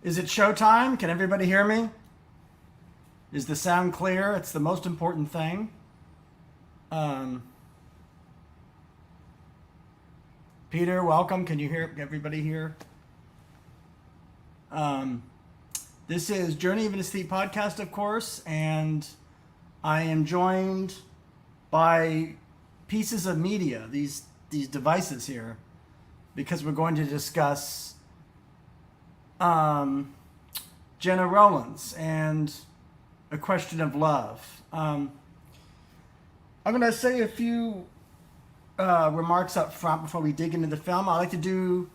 Is it showtime? Can everybody hear me? Is the sound clear? It's the most important thing. Peter, welcome. Can you hear everybody here? This is Journey of an Aesthete podcast, of course, and I am joined by pieces of media, these devices here, because we're going to discuss Gena Rowlands and A Question of Love. I'm going to say a few remarks up front before we dig into the film. I like to do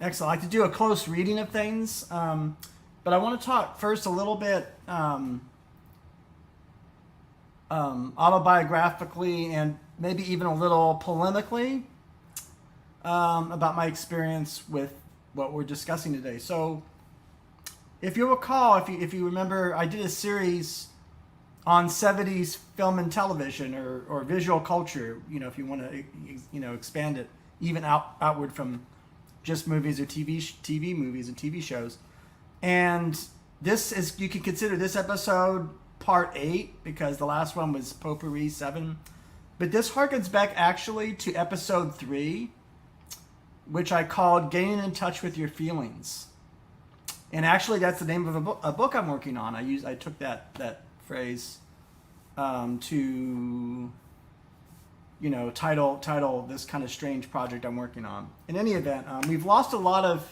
a close reading of things, but I want to talk first a little bit autobiographically and maybe even a little polemically about my experience with what we're discussing today. So, if you recall, if you remember, I did a series on 70s film and television or visual culture. You know, if you want to, expand it even outward from just movies or TV movies and TV shows. And this is, you can consider this episode part 8 because the last one was Potpourri 7. But this harkens back actually to episode 3, which I called Getting in Touch with Your Feelings. And actually that's the name of a book I'm working on. I took that phrase to title this kind of strange project I'm working on. In any event, we've lost a lot of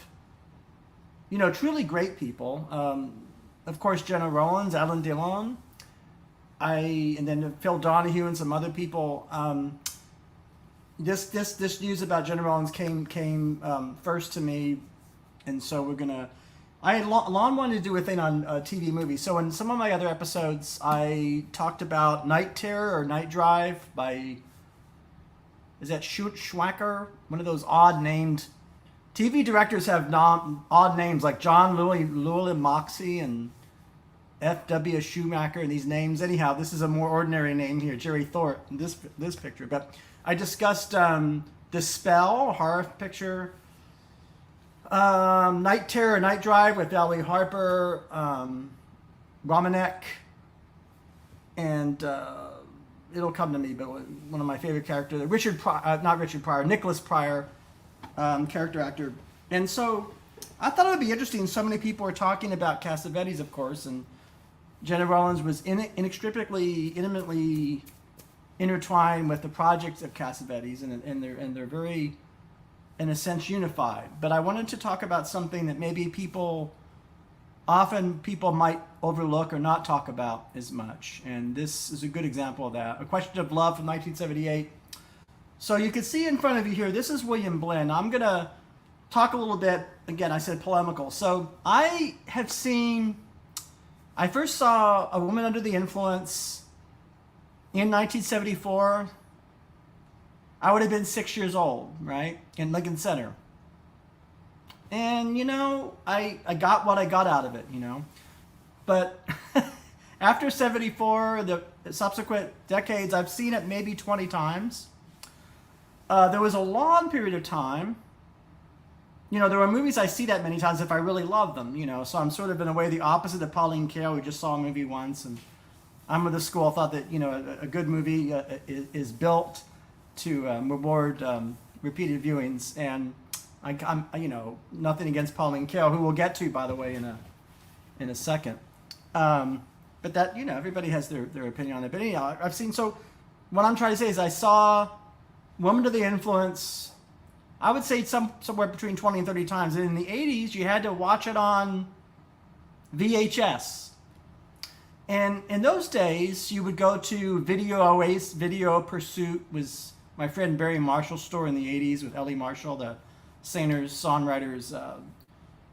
truly great people. Of course, Gena Rowlands, Alain Delon, and then Phil Donahue and some other people. This news about Gena Rowlands came first to me, and so I had long wanted to do a thing on TV movies. So in some of my other episodes, I talked about Night Terror or Night Drive by, is that Schwacker? One of those odd named TV directors have odd names like John Llewellyn Moxey and F.W. Schumacher and these names. Anyhow, this is a more ordinary name here, JerryThorpe, in this picture. But I discussed The Spell, a horror picture, Night Terror, Night Drive with Valerie Harper, Romanek, and it'll come to me, but one of my favorite characters, Nicholas Pryor, character actor. And so I thought it would be interesting. So many people are talking about Cassavetes, of course, and Gena Rowlands was inextricably, intimately intertwined with the projects of Cassavetes, and they're very, in a sense, unified. But I wanted to talk about something that maybe people might overlook or not talk about as much. And this is a good example of that. A Question of Love from 1978. So you can see in front of you here, this is WilliamBlinn. I'm going to talk a little bit, again, I said polemical. So I first saw A Woman Under the Influence in 1974. I would have been 6 years old, right? In Lincoln Center. And, I got what I got out of it, But after 74, the subsequent decades, I've seen it maybe 20 times. There was a long period of time, there were movies I see that many times if I really love them, So I'm sort of in a way the opposite of Pauline Kael, who just saw a movie once. And I'm of the school, thought that, a good movie is built to reward repeated viewings. And I'm nothing against Pauline Kael, who we'll get to, by the way, in a second. But that, everybody has their opinion on it. But anyhow, I've seen, so what I'm trying to say is I saw Woman to the Influence, I would say somewhere between 20 and 30 times. And in the 80s, you had to watch it on VHS. And in those days, you would go to Video Oasis, Video Pursuit was my friend Barry Marshall's store in the 80s with Ellie Marshall, the singers, songwriters.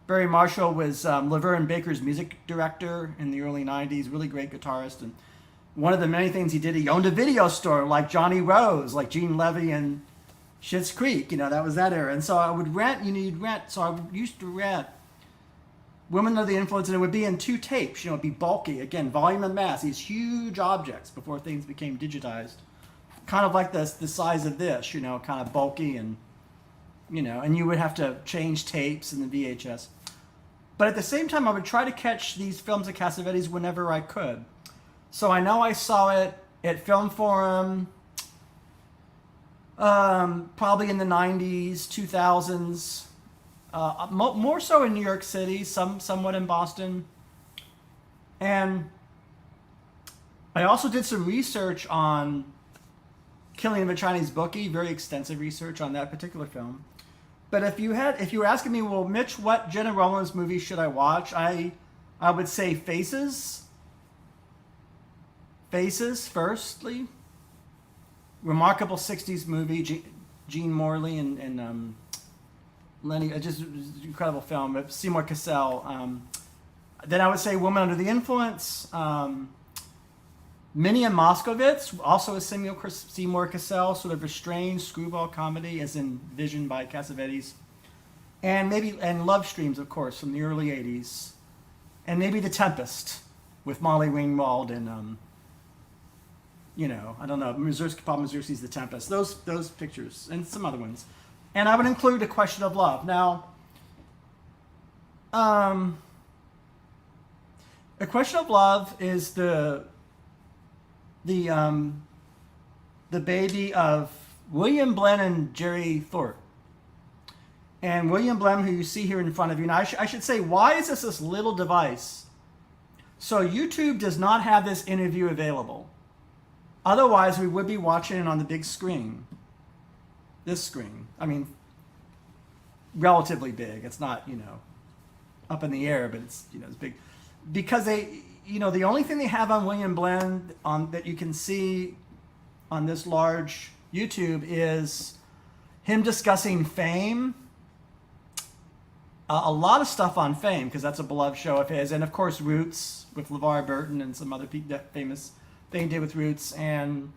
Barry Marshall was Laverne Baker's music director in the early 90s, really great guitarist. And one of the many things he did, he owned a video store like Johnny Rose, like Gene Levy and Schitt's Creek, that was that era. And so I would rent, so I used to rent Women Under the Influence, and it would be in 2 tapes, it'd be bulky, again, volume and mass, these huge objects before things became digitized. Kind of like the size of this, kind of bulky and, and you would have to change tapes in the VHS. But at the same time, I would try to catch these films at Cassavetes whenever I could. So I know I saw it at Film Forum, probably in the 90s, 2000s, more so in New York City, somewhat in Boston. And I also did some research on Killing of a Chinese Bookie, very extensive research on that particular film. But if you were asking me, well, Mitch, what Gena Rowlands movie should I watch? I would say Faces. Faces, firstly. Remarkable 60s movie, Gene Morley and Lenny, just incredible film. But Seymour Cassel. Then I would say Woman Under the Influence. Minnie and Moscovitz, also a Seymour Cassel, sort of a strange screwball comedy, as envisioned by Cassavetes, and Love Streams, of course, from the early '80s, and maybe The Tempest with Molly Ringwald and I don't know, Paul Mazurski's The Tempest. Those pictures and some other ones, and I would include A Question of Love. Now, A Question of Love is the baby of WilliamBlinn and JerryThorpe. And WilliamBlinn, who you see here in front of you. Now, I should say, why is this little device? So YouTube does not have this interview available. Otherwise, we would be watching it on the big screen. This screen. I mean, relatively big. It's not, up in the air, but it's, it's big. Because the only thing they have on WilliamBlinn that you can see on this large YouTube is him discussing Fame. A lot of stuff on Fame, because that's a beloved show of his. And, of course, Roots with LeVar Burton and some other famous thing he did with Roots, and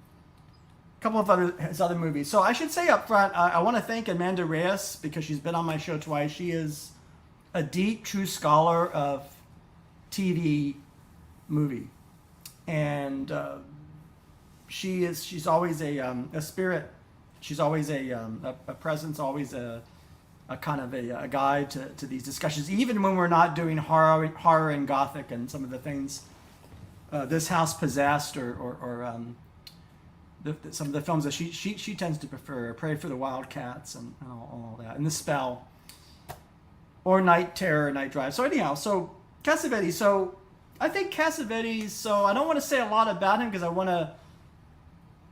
a couple of his other movies. So I should say up front, I want to thank Amanda Reyes, because she's been on my show twice. She is a deep, true scholar of TV movie, and she's always a spirit. She's always a presence, always a kind of a guide to these discussions, even when we're not doing horror and gothic and some of the things This House Possessed or some of the films that she tends to prefer. Pray for the Wildcats and all that, and The Spell, or Night Terror, Night Drive. So anyhow, so Cassavetes. So I think Cassavetes, so I don't want to say a lot about him because I want to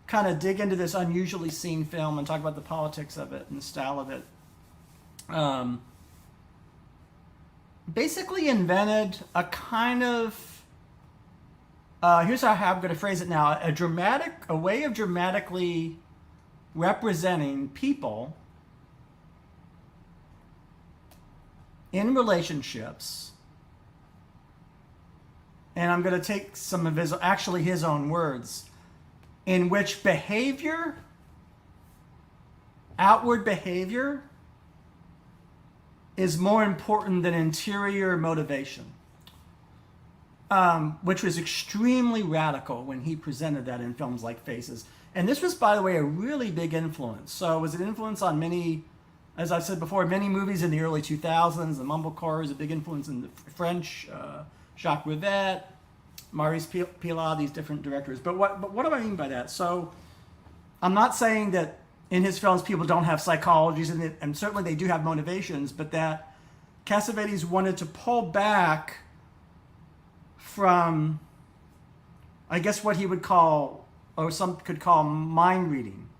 kind of dig into this unusually seen film and talk about the politics of it and the style of it. Basically invented a kind of, here's how I'm going to phrase it now, a way of dramatically representing people in relationships. And I'm going to take some of his own words, in which outward behavior, is more important than interior motivation, which was extremely radical when he presented that in films like Faces. And this was, by the way, a really big influence. So it was an influence on many, as I've said before, many movies in the early 2000s. The Mumblecore is a big influence in the French, Jacques Rivette, Maurice Pilat, these different directors. But what do I mean by that? So I'm not saying that in his films people don't have psychologies, and certainly they do have motivations, but that Cassavetes wanted to pull back from, I guess, what he would call, or some could call, mind reading,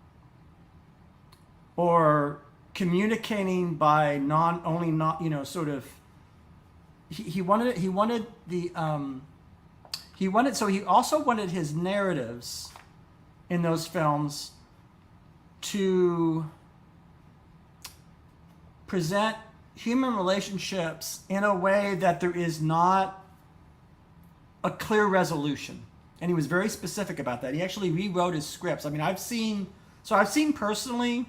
or communicating by he also wanted his narratives in those films to present human relationships in a way that there is not a clear resolution. And he was very specific about that. He actually rewrote his scripts. I mean, I've seen personally,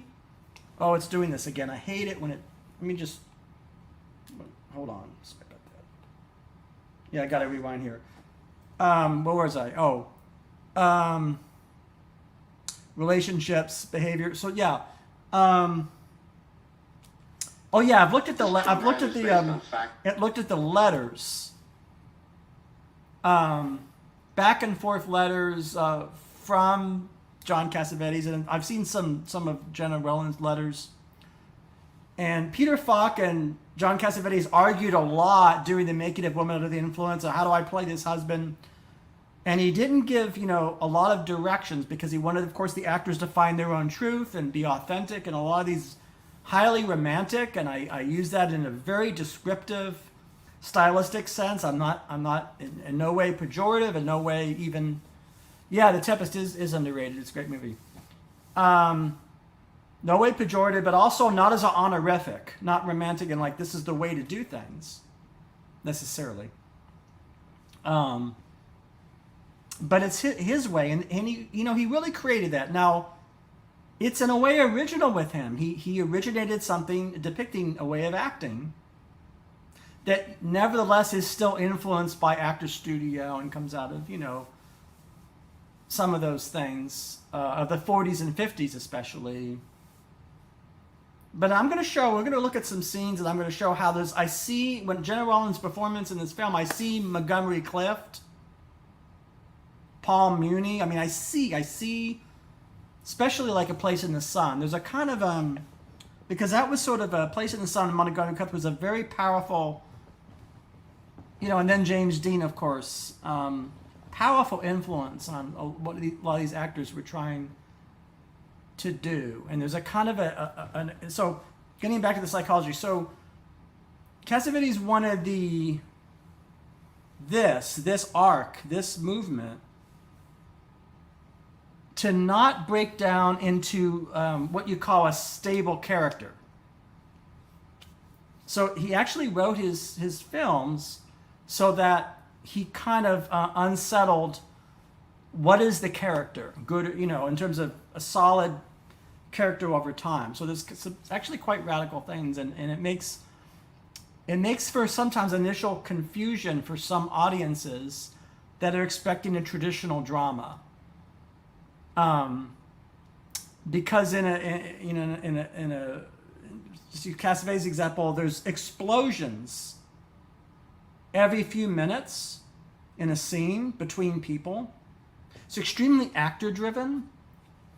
oh, it's doing this again. I hate it when let me just, hold on. Sorry about that. Yeah, I got to rewind here. Where was I? relationships, behavior. So yeah. Oh yeah, I've looked at the letters, back and forth letters from John Cassavetes, and I've seen some of Gena Rowlands' letters. And Peter Falk and John Cassavetes argued a lot during the making of Woman Under the Influence. How do I play this husband? And he didn't give, a lot of directions because he wanted, of course, the actors to find their own truth and be authentic. And a lot of these highly romantic, and I use that in a very descriptive, stylistic sense. I'm not in no way pejorative, in no way even. Yeah, The Tempest is underrated. It's a great movie. No way pejorative, but also not as an honorific, not romantic and like this is the way to do things, necessarily. But it's his way, and he, he really created that. Now, it's in a way original with him. He originated something depicting a way of acting that nevertheless is still influenced by Actors Studio and comes out of, some of those things of the 40s and 50s especially. But we're going to look at some scenes, and I'm going to show how I see, when Gena Rowlands' performance in this film, I see Montgomery Clift, Paul Muni. I mean, I see, especially like A Place in the Sun. There's a kind of, because that was sort of A Place in the Sun, and Montgomery Clift was a very powerful, and then James Dean, of course, powerful influence on what a lot of these actors were trying to do. And there's a kind of so getting back to the psychology. So Cassavetes wanted this arc, this movement, to not break down into what you call a stable character. So he actually wrote his films so that he kind of unsettled what is the character, good, in terms of a solid character over time. So there's actually quite radical things, and it makes for sometimes initial confusion for some audiences that are expecting a traditional drama. Because in a Cassavetes example, there's explosions every few minutes in a scene between people. It's extremely actor driven,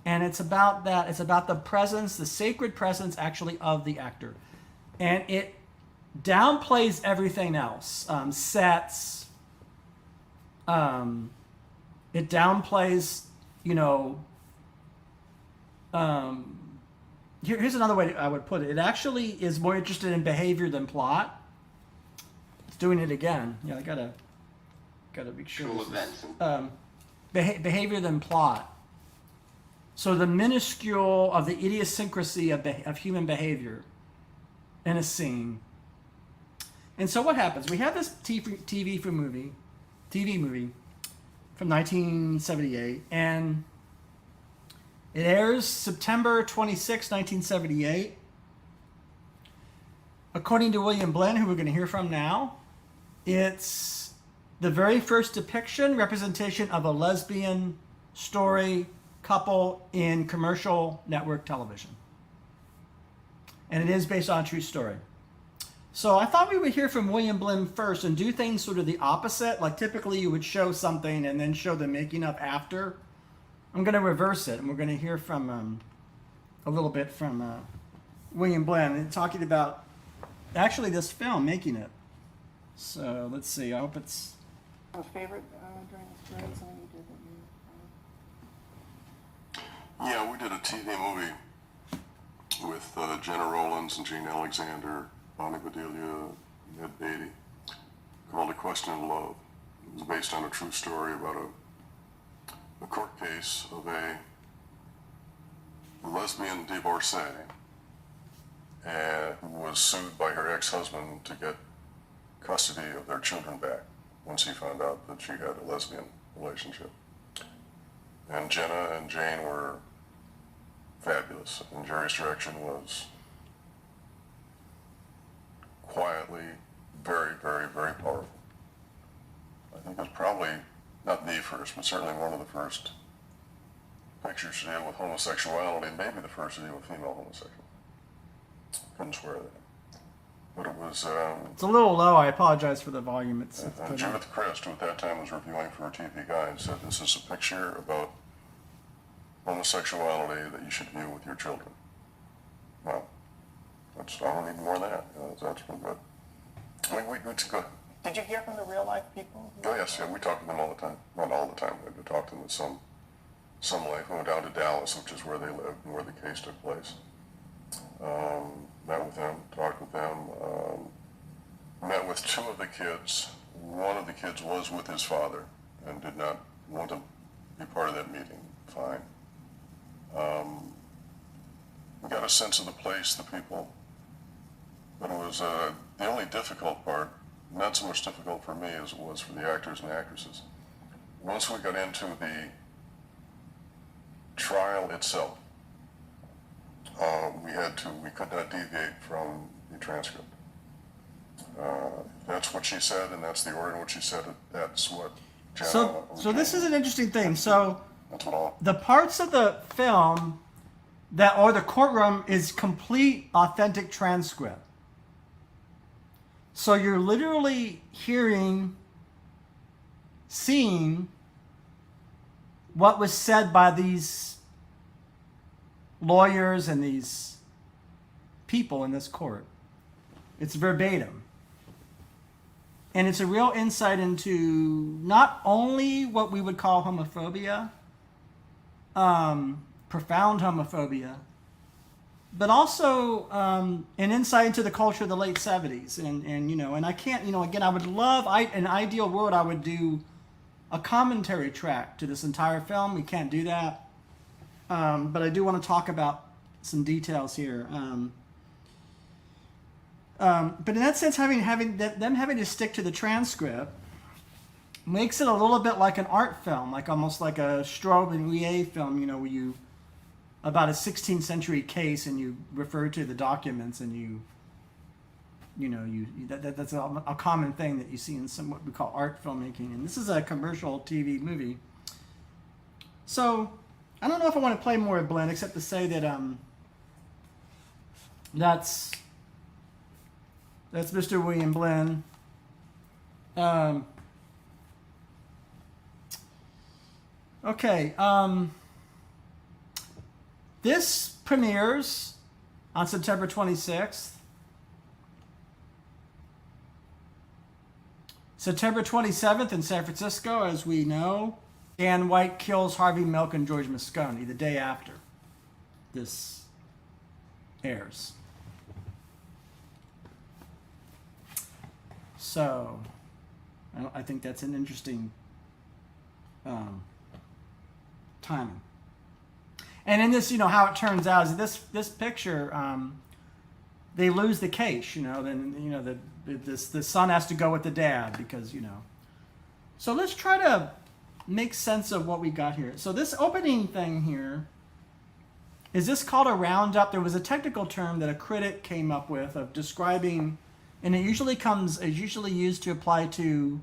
and it's about that. It's about the presence, the sacred presence actually of the actor, and it downplays everything else. Sets. It downplays, here's another way I would put it. It actually is more interested in behavior than plot. It's doing it again. Yeah, I gotta be sure. Behavior than plot. So the minuscule of the idiosyncrasy of human behavior in a scene. And so what happens? We have this TV movie from 1978, and it airs September 26, 1978. According to WilliamBlinn, who we're going to hear from now, it's the very first representation of a lesbian story couple in commercial network television. And it is based on a true story. So I thought we would hear from WilliamBlinn first and do things sort of the opposite. Like typically you would show something and then show the making of after. I'm going to reverse it, and we're going to hear from a little bit from WilliamBlinn and talking about actually this film, making it. So let's see. I hope it's A favorite during something you did that you. Yeah, we did a TV movie with Gena Rowlands and Gene Alexander, Bedila, Ned Beatty, called A Question of Love. It was based on a true story about a court case of a lesbian divorcee who was sued by her ex-husband to get custody of their children back once he found out that she had a lesbian relationship. And Gena and Jane were fabulous, and Jerry's direction was quietly very, very, very powerful. I think it was probably not the first, but certainly one of the first pictures to deal with homosexuality, and maybe the first to deal with female homosexuality. Couldn't swear that. but it was It's a little low. I apologize for the volume. It's Judith Christ, who at that time was reviewing for a TV Guide, said this is a picture about homosexuality that you should view with your children. Well, I don't need more than that. That's been good. It's good. Did you hear from the real life people? Oh yes, yeah, we talk to them all the time. Not all the time, but we talk to them with some life. We went down to Dallas, which is where they lived and where the case took place. Met with them, talked with them. Met with two of the kids. One of the kids was with his father and did not want to be part of that meeting. Fine. We got a sense of the place, the people. But it was the only difficult part, not so much difficult for me as it was for the actors and actresses. Once we got into the trial itself, we could not deviate from the transcript. That's what she said, and that's the order in which she said it. That's what. So this is an interesting thing. So that's what all. The parts of the film or the courtroom is complete, authentic transcript. So you're literally seeing what was said by these lawyers and these people in this court. It's verbatim. And it's a real insight into not only what we would call homophobia, profound homophobia, but also an insight into the culture of the late 70s. And I can't, again, I would love, in an ideal world, I would do a commentary track to this entire film. We can't do that. But I do want to talk about some details here. But in that sense, them having to stick to the transcript makes it a little bit like an art film, like almost like a Straub and Rie film, where you about a 16th century case and you refer to the documents and that's a common thing that you see in some what we call art filmmaking. And this is a commercial TV movie. So I don't know if I want to play more of Blinn, except to say that that's Mr. WilliamBlinn. Okay. This premieres on September 26th. September 27th in San Francisco, as we know, Dan White kills Harvey Milk and George Moscone the day after this airs. So, I think that's an interesting timing. And in this, how it turns out is this picture, they lose the case. Then the son has to go with the dad because So let's try to make sense of what we got here. So this opening thing here, is this called a roundup? There was a technical term that a critic came up with of describing, and it usually used to apply to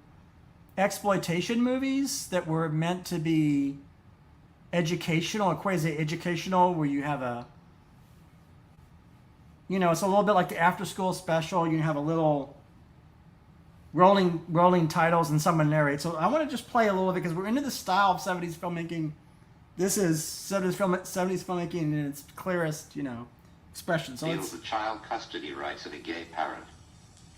exploitation movies that were meant to be educational or quasi-educational, where you have it's a little bit like the after-school special. You have a little rolling titles and someone narrates. So I want to just play a little bit because we're into the style of 70s filmmaking. This is 70s filmmaking in its clearest, expression. So Deals with child custody rights of a gay parent.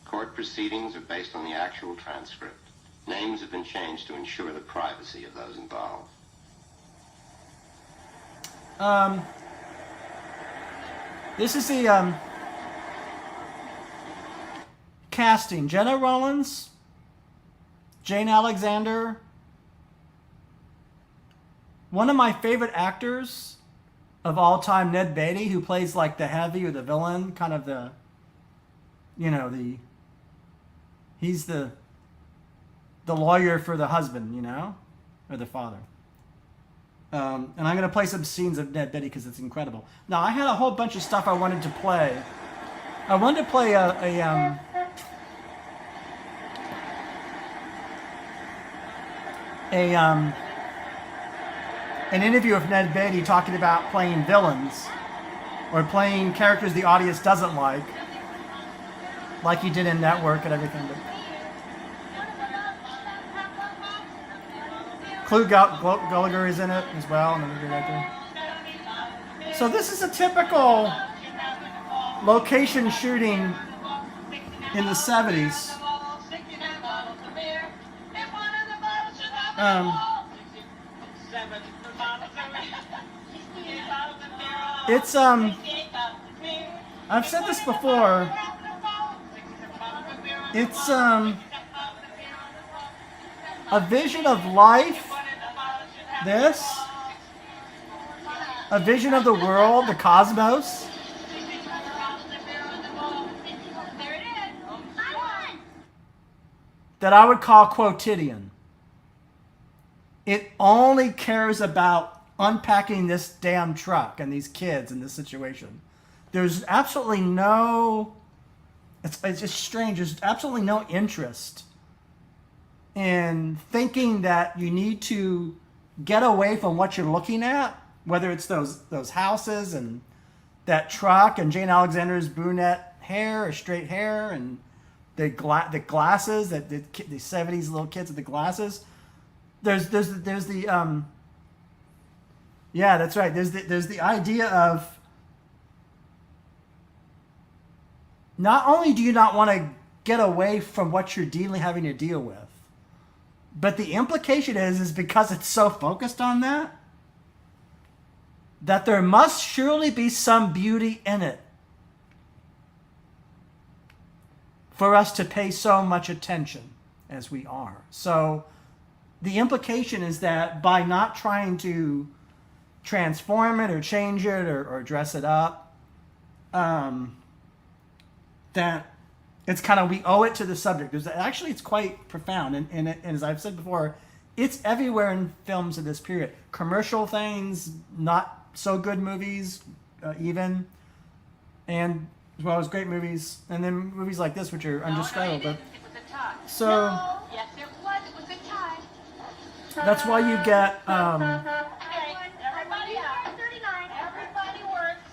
Court proceedings are based on the actual transcript. Names have been changed to ensure the privacy of those involved. This is the casting. Gena Rowlands, Jane Alexander. One of my favorite actors of all time, Ned Beatty, who plays like the heavy or the villain, kind of the, he's the lawyer for the husband, or the father. And I'm going to play some scenes of Ned Beatty because it's incredible. Now, I had a whole bunch of stuff I wanted to play. I wanted to play an interview of Ned Beatty talking about playing villains or playing characters the audience doesn't like. like he did in Network and everything. But Clu Gulager is in it as well, and the right there. So this is a typical location shooting in the 70s. It's I've said this before. It's a vision of life. This, a vision of the world, the cosmos. That I would call quotidian. It only cares about unpacking this damn truck and these kids in this situation. There's absolutely no, it's just strange, there's absolutely no interest in thinking that you need to get away from what you're looking at, whether it's those houses and that truck and Jane Alexander's brunette hair or straight hair and the glasses, that the 70s little kids with the glasses. There's the yeah, that's right. There's the idea of not only do you not want to get away from what you're having to deal with, but the implication is because it's so focused on that there must surely be some beauty in it for us to pay so much attention as we are. So the implication is that by not trying to transform it or change it or dress it up, that it's kind of, we owe it to the subject. It's quite profound. And as I've said before, it's everywhere in films of this period. Commercial things, not so good movies, even, and as well as great movies. And then movies like this, which are undescribable. No, it was a tie. So No. Yes, it was. It was a tie. that's why you get, Everybody out. 39. Everybody works.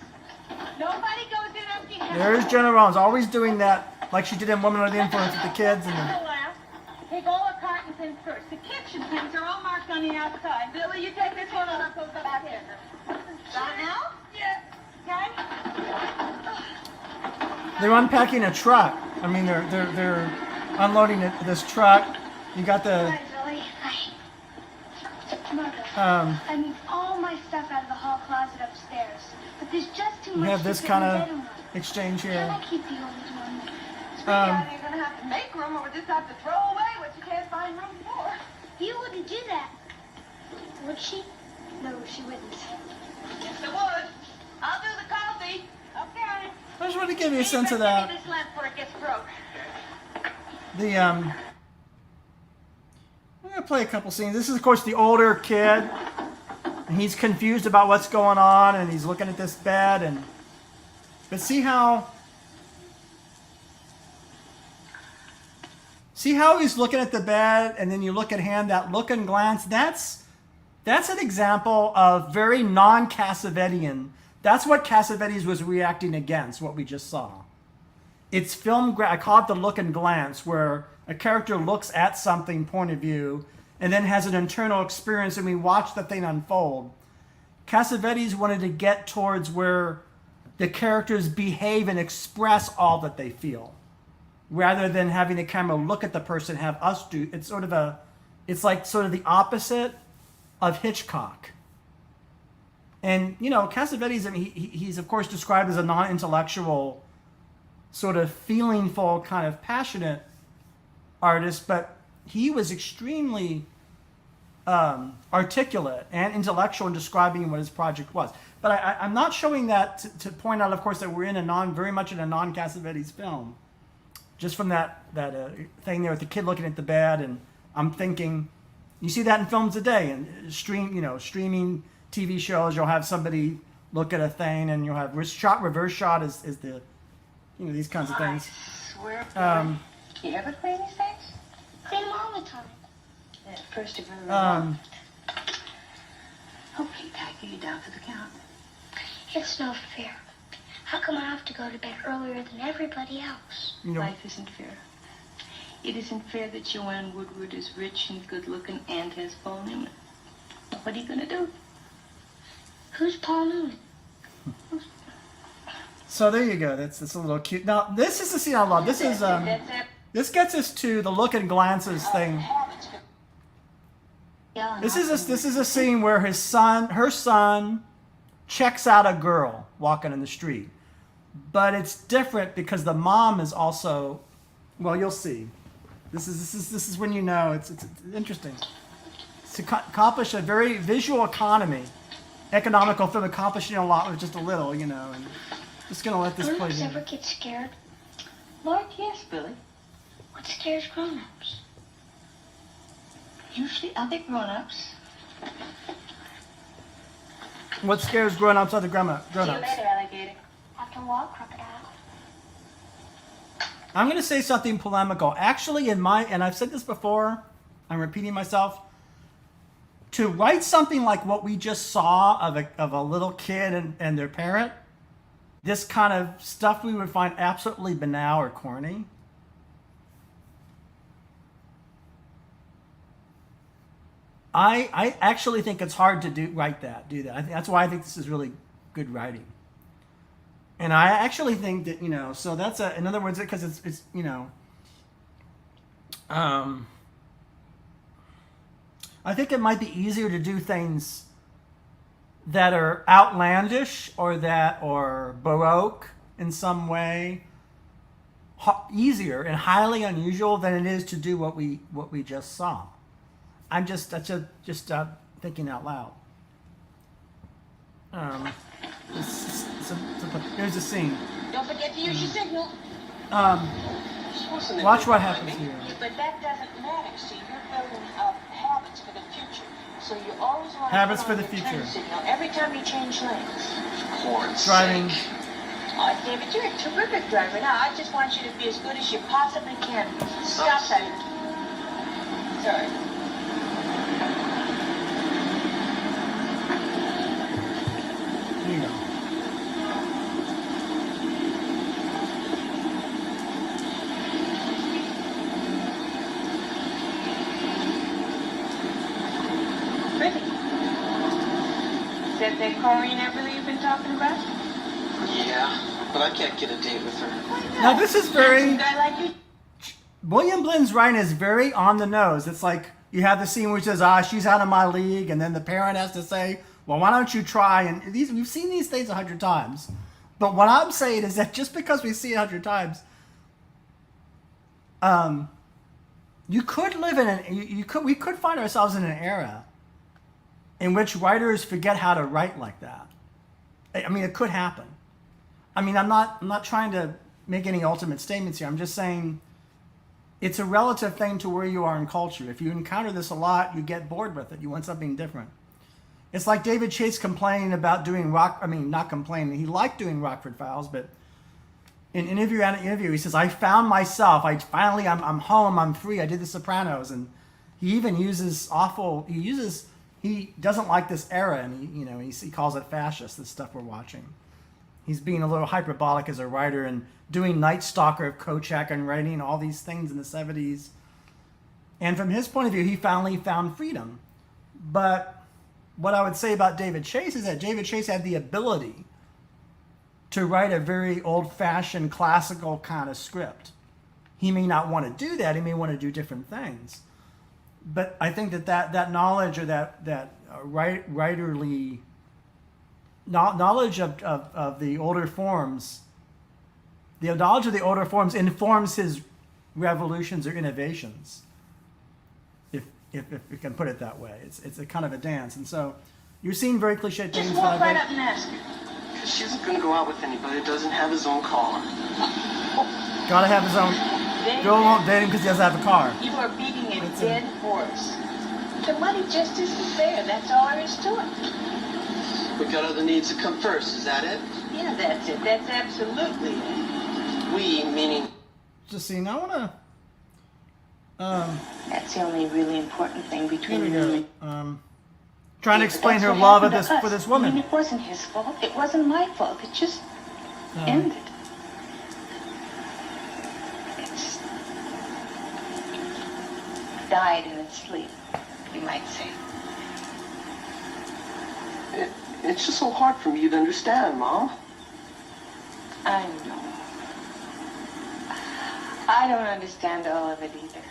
Nobody goes in empty-handed. there's Gena Rowlands always doing that, like she did in Woman Under the Influence with the kids. And then, Take all the cartons in first. The kitchen things are all marked on the outside. Billy, you take this one and I'll go back in. Got now? Yeah. Okay? they're unpacking a truck. I mean, they're unloading this truck. You got the Hi, Billy. Hi. Mother, um, I moved all my stuff out of the hall closet upstairs, but there's just too you much have to this fit kind in the of bedroom. exchange Can here. I keep the old one? Sweetheart, you're gonna have to make room or we'll just have to throw away what you can't find room for. You wouldn't do that, would she? No, she wouldn't. Yes, I would. I'll do the coffee. Okay. I just want to give you a sense of Give that. me this lamp before it gets broke. I'm gonna play a couple scenes. This is, of course, the older kid. And he's confused about what's going on, and he's looking at this bed. But see how he's looking at the bed, and then you look at him. That look and glance. That's an example of very non-Cassavetian. That's what Cassavetes was reacting against. What we just saw. It's film. I call it the look and glance, where a character looks at something point of view and then has an internal experience, and we watch the thing unfold. Cassavetes wanted to get towards where the characters behave and express all that they feel, rather than having the camera look at the person, have us do. It's like sort of the opposite of Hitchcock. And Cassavetes, I mean, he's of course described as a non-intellectual, sort of feelingful, kind of passionate artist, but he was extremely articulate and intellectual in describing what his project was. But I'm not showing that to point out, of course, that we're in very much in a non-Cassavetes film. Just from that thing there with the kid looking at the bed, and I'm thinking, you see that in films today, and streaming TV shows. You'll have somebody look at a thing, and you'll have reverse shot is the these kinds of things. Swear. You ever play these things? Play them all the time. At first, it really Okay, Tiger, you down for the count? It's no fair. How come I have to go to bed earlier than everybody else? You know, Life isn't fair. It isn't fair that Joanne Woodward is rich and good-looking and has Paul Newman. What are you going to do? Who's Paul Newman? so there you go. That's a little cute. Now this is the scene I love. This is this gets us to the look and glances thing. This is a scene where her son checks out a girl walking in the street, but it's different because the mom is also, well, you'll see. This is when you know it's interesting. To accomplish a very visual economical film, accomplishing a lot with just a little, you know, and just gonna let this play. Grown-ups ever get scared? Lord, yes, Billy. What scares grown-ups? Usually other grown-ups. What scares grown-ups other grown-ups? See you later, alligator. After a while, crocodile. I'm going to say something polemical. Actually, and I've said this before, I'm repeating myself, to write something like what we just saw of a little kid and their parent, this kind of stuff we would find absolutely banal or corny. I actually think it's hard to do that. I think that's why I think this is really good writing. And I actually think that, you know, so that's in other words, because it's you know, I think it might be easier to do things that are outlandish or baroque in some way, easier and highly unusual than it is to do what we just saw. That's just thinking out loud. Here's the scene. Don't forget to use your signal. Watch what happens here. But that doesn't matter. See, you're building up habits for the future. So you always want Habits to for put the on your turn future. signal every time you change lanes. Driving. Oh, David, you're a terrific driver. Now, I just want you to be as good as you possibly can. Stop that. Sorry. Here you go. Pretty. Is that Corrine Everly you've been talking about? Yeah, but I can't get a date with her. Now this is very. Handsome guy like you. WilliamBlinn's writing is very on the nose. It's like you have the scene where he says, she's out of my league, and then the parent has to say, well, why don't you try? And we've seen these things 100 times. But what I'm saying is that just because we see it 100 times, you could live in we could find ourselves in an era in which writers forget how to write like that. I mean, it could happen. I mean, I'm not trying to make any ultimate statements here. I'm just saying it's a relative thing to where you are in culture. If you encounter this a lot, you get bored with it. You want something different. It's like David Chase complaining about doing not complaining. He liked doing Rockford Files, but in interview, he says, I found myself. I'm home. I'm free. I did The Sopranos. And he even he doesn't like this era, and he calls it fascist, this stuff we're watching. He's being a little hyperbolic as a writer and doing Night Stalker of Kolchak and writing all these things in the 70s. And from his point of view, he finally found freedom. But what I would say about David Chase is that David Chase had the ability to write a very old-fashioned, classical kind of script. He may not want to do that. He may want to do different things. But I think that knowledge or that writerly knowledge of the older forms, the knowledge of the older forms informs his revolutions or innovations, if you can put it that way. It's a kind of a dance. And so you're seeing very cliche things. Just walk right up and ask her. Because she isn't going to go out with anybody that doesn't have his own car. Gotta have his own. Joe won't date him because he doesn't have a car. You are beating a dead horse. The money just isn't there. That's all there is to it. We got other needs that come first. Is that it? Yeah, that's it. That's absolutely it. We, meaning... Just see, now I want to... That's the only really important thing between Here we you and me. go. Trying to Yeah, explain that's her what love happened to for us. this I woman. mean, it wasn't his fault. It wasn't my fault. It just ended. It's died in its sleep, you might say. It's just so hard for me to understand, Mom. I know. I don't understand all of it either.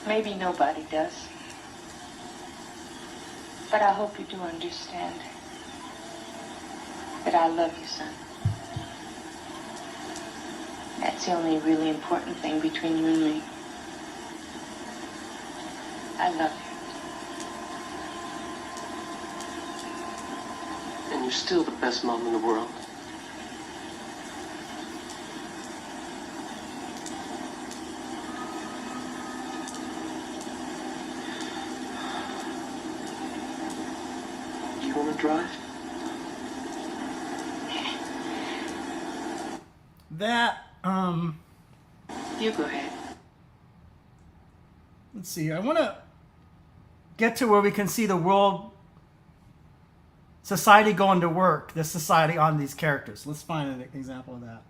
Maybe nobody does. But I hope you do understand that I love you, son. That's the only really important thing between you and me. I love you. And you're still the best mom in the world. Do you want to drive? That, You go ahead. let's see, I want to get to where we can see the world, society going to work, this society on these characters. Let's find an example of that.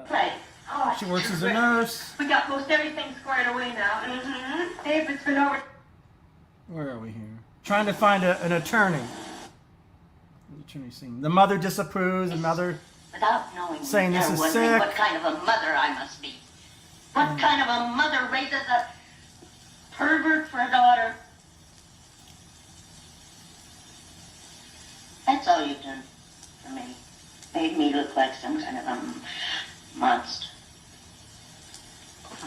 Right. Oh, She works as a nurse. we got most everything squared away now. David's been over. Where are we here? Trying to find an attorney. Attorney scene. The mother disapproves, the mother Without knowing, saying this they're is wondering sick. what kind of a mother I must be. What kind of a mother raises a pervert for a daughter? That's all you've done for me. Made me look like some kind of a monster.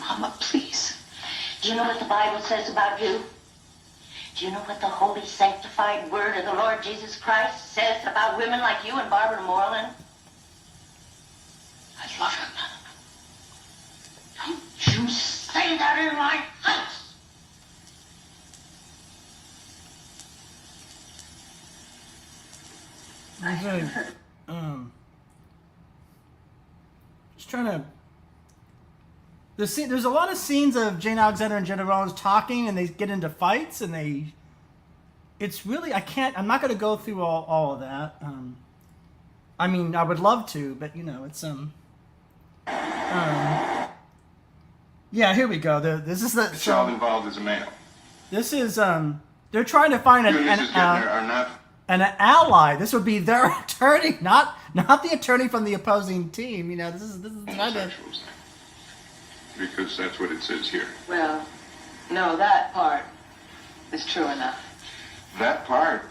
Mama, please. Do you know what the Bible says about you? Do you know what the holy, sanctified word of the Lord Jesus Christ says about women like you and Barbara Moreland? I love him. Don't you say that in my house! Okay. Just trying to. There's a lot of scenes of Jane Alexander and Gena Rowlands talking, and they get into fights, and they. It's really I'm not going to go through all of that. I mean, I would love to, but it's Yeah, here we go. This is the child involved is a male. This is they're trying to find You and Mrs. Gittner are not. an ally. This would be their attorney, not the attorney from the opposing team. This is kind of. Homosexuals. Because that's what it says here. Well, no, that part is true enough. That part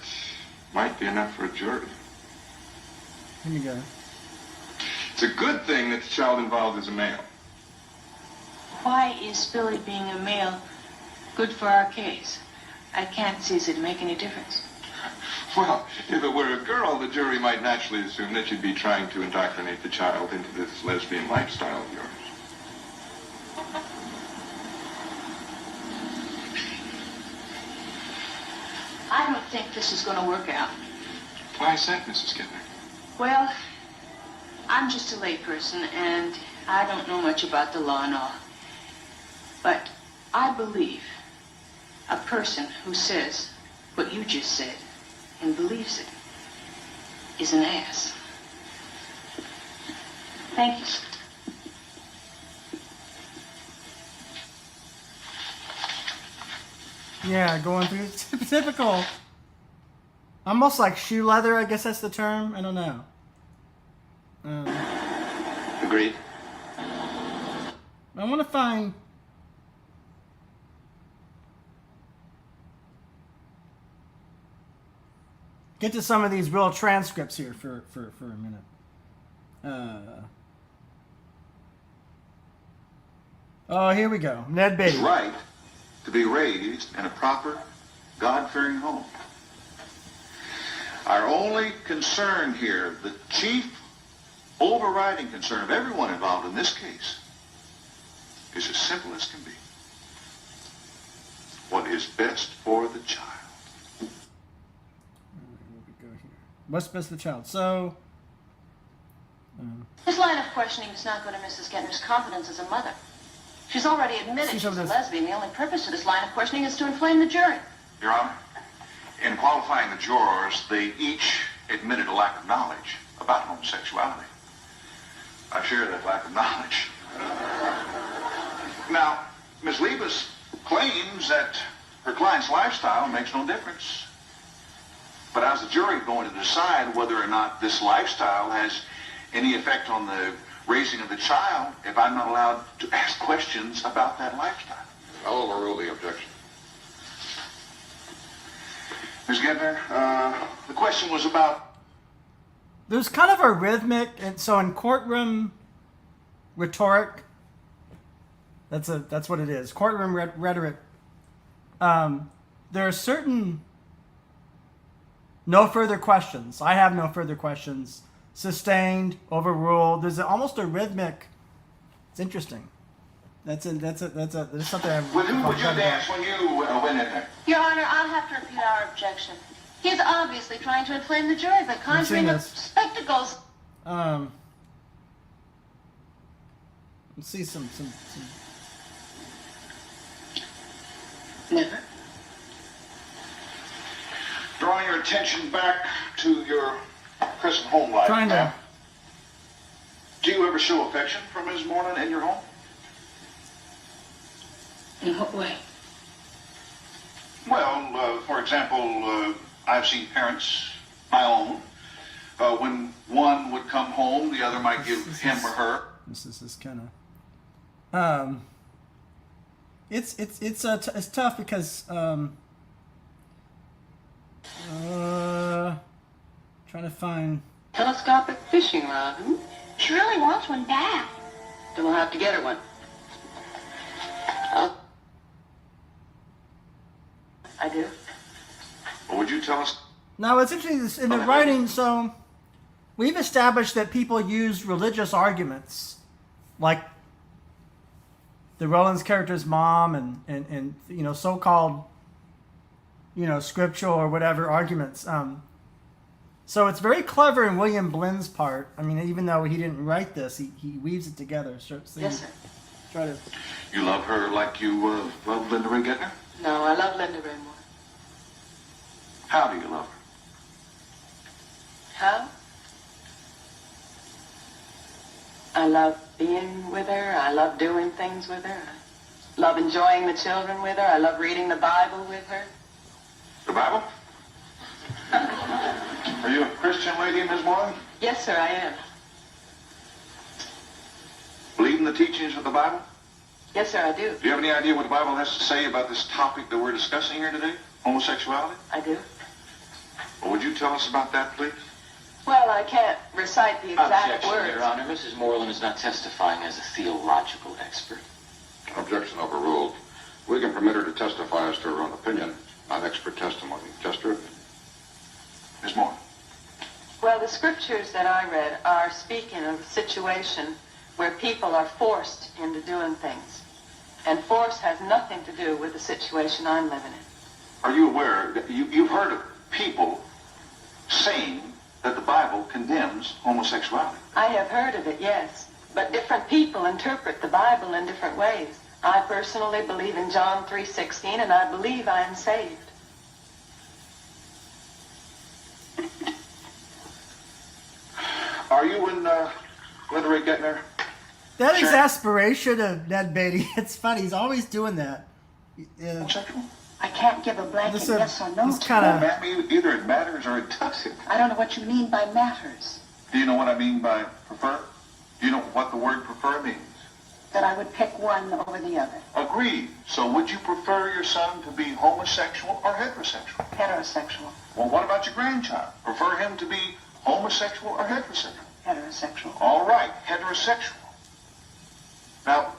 might be enough for a jury. Here we go. It's a good thing that the child involved is a male. Why is Billy being a male good for our case? I can't see as it'd make any difference. Well, if it were a girl, the jury might naturally assume that you'd be trying to indoctrinate the child into this lesbian lifestyle of yours. I don't think this is going to work out. Why is that, Mrs. Gittner? Well, I'm just a layperson, and I don't know much about the law and all. But I believe a person who says what you just said and believes it is an ass. Thank you. Yeah, going through typical. Almost like shoe leather, I guess that's the term. I don't know. Agreed. I want to find. Get to some of these real transcripts here for a minute. Oh, here we go. Ned Beatty. Right to be raised in a proper, God-fearing home. Our only concern here, the chief overriding concern of everyone involved in this case, is as simple as can be. What is best for the child. What's best for the child? So. This line of questioning is not going to Mrs. Gittner's confidence as a mother. She's already admitted she's a lesbian. The only purpose of this line of questioning is to inflame the jury. Your Honor, in qualifying the jurors, they each admitted a lack of knowledge about homosexuality. I share that lack of knowledge. Now, Ms. Liebes claims that her client's lifestyle makes no difference. But how's the jury going to decide whether or not this lifestyle has any effect on the raising of the child if I'm not allowed to ask questions about that lifestyle? I'll overrule the objection. Ms. Gentner, the question was about... There's kind of a rhythmic, and so in courtroom rhetoric, that's what it is. Courtroom rhetoric. There are certain no further questions. I have no further questions. Sustained, overruled. There's almost a rhythmic. It's interesting. That's something. With whom would you dance when you went in there? Your Honor, I'll have to repeat our objection. He's obviously trying to inflame the jury by conjuring up spectacles. Let's see some. Never. Drawing your attention back to your present home life. Trying to. Do you ever show affection for Ms. Moreland in your home? In what way? Well, for example, I've seen parents, my own, when one would come home, the other might give him or her. This is kind of. It's tough because trying to find Telescopic fishing rod, hmm? She really wants one back. Then we'll have to get her one. I do. Well, would you tell us? Now, it's interesting in the writing. So, we've established that people use religious arguments, like the Rowlands character's mom, and so-called, scriptural or whatever arguments. So it's very clever in WilliamBlinn's part. I mean, even though he didn't write this, he weaves it together. So Yes, sir. Try to. You love her like you love Linda Ray Gettner? No, I love Linda Ray more. How do you love her? How? I love being with her. I love doing things with her. I love enjoying the children with her. I love reading the Bible with her. The Bible? Are you a Christian lady, Ms. Moreland? Yes, sir, I am. Believe in the teachings of the Bible? Yes, sir, I do. Do you have any idea what the Bible has to say about this topic that we're discussing here today? Homosexuality? I do. Well, would you tell us about that, please? Well, I can't recite the exact Objection, words. Your Honor. Mrs. Moreland is not testifying as a theological expert. Objection overruled. We can permit her to testify as to her own opinion, not expert testimony. Just her opinion. Ms. Moreland. Well, the scriptures that I read are speaking of a situation where people are forced into doing things. And force has nothing to do with the situation I'm living in. Are you aware that you've heard of people saying that the Bible condemns homosexuality? I have heard of it, yes. But different people interpret the Bible in different ways. I personally believe in John 3:16, and I believe I am saved. Are you and Linda Ray Gettner? That Sure. exasperation of Ned Beatty, it's funny. He's always doing that. Homosexual? I can't give a blanket This, yes or no. this to kind Well, of. either it matters or it doesn't. I don't know what you mean by matters. Do you know what I mean by prefer? Do you know what the word prefer means? That I would pick one over the other. Agreed. So would you prefer your son to be homosexual or heterosexual? Heterosexual. Well, what about your grandchild? Prefer him to be homosexual or heterosexual? Heterosexual. All right, heterosexual. Now,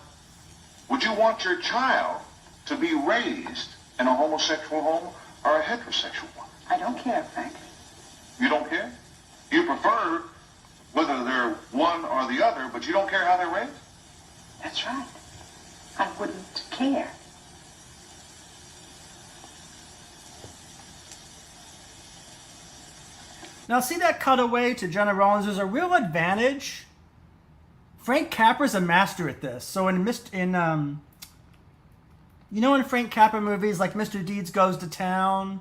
would you want your child to be raised in a homosexual home or a heterosexual one? I don't care, frankly. You don't care? You prefer whether they're one or the other, but you don't care how they're raised? That's right. I wouldn't care. Now, see that cutaway to Gena Rowlands? There's a real advantage. Frank Capra's a master at this. So in Frank Capra movies like Mr. Deeds Goes to Town,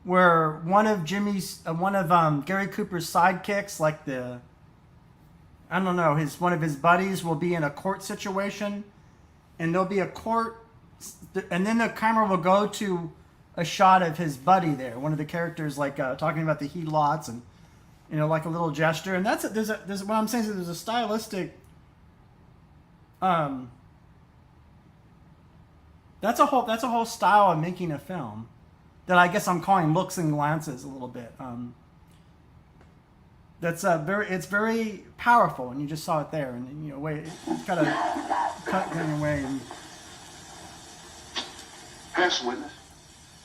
where one of Gary Cooper's sidekicks, like one of his buddies will be in a court situation, and there'll be a court, and then the camera will go to a shot of his buddy there, one of the characters, like talking about the he-lots, and like a little gesture, and there's what I'm saying is there's a stylistic. That's a whole style of making a film that I guess I'm calling looks and glances a little bit. It's very powerful, and you just saw it there, and it's kind of cutting away. And Pass witness.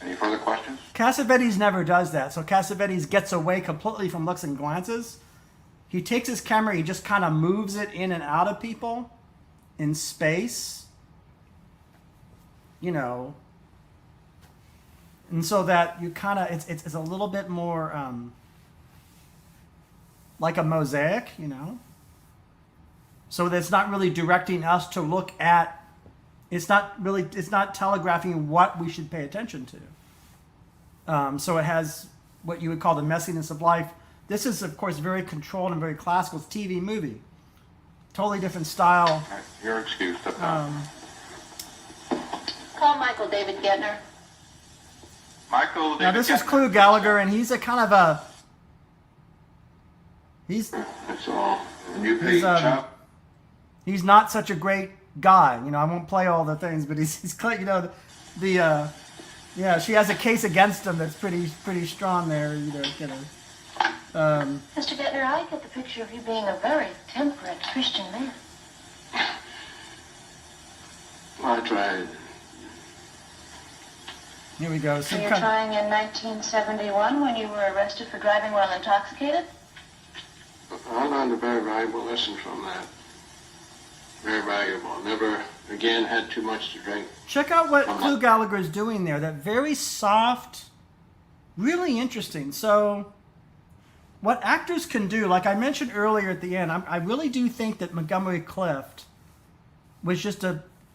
Any further questions? Cassavetes never does that. So Cassavetes gets away completely from looks and glances. He takes his camera, he just kind of moves it in and out of people in space, and so that you kind of it's a little bit more like a mosaic, so that it's not really directing us to look at. It's not telegraphing what we should pay attention to. So it has what you would call the messiness of life. This is, of course, very controlled and very classical. It's a TV movie. Totally different style. Right, you're excused. Call Michael David Gettner. Michael David Now, this is Gettner. Clu Gulager, and he's a kind of a... That's all. And you paid chop? He's not such a great guy. I won't play all the things, but he's she has a case against him that's pretty strong there. Mr. Gettner, I get the picture of you being a very temperate Christian man. I tried. Here we go. So you're trying in 1971 when you were arrested for driving while intoxicated? I learned a very valuable lesson from that. Very valuable. Never again had too much to drink. Check out what Clu Gulager is doing there. That very soft, really interesting. So, what actors can do, like I mentioned earlier at the end, I really do think that Montgomery Clift was just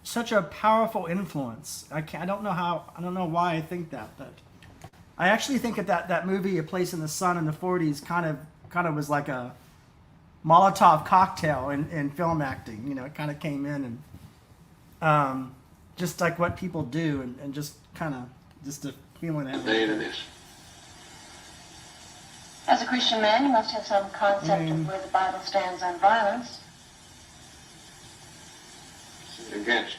such a powerful influence. I don't know why I think that, but I actually think that movie, A Place in the Sun, in the 40s, kind of was like a Molotov cocktail in film acting. It kind of came in and just like what people do, and just kind of just a feeling that. The date of this. As a Christian man, you must have some concept of where the Bible stands on violence. Against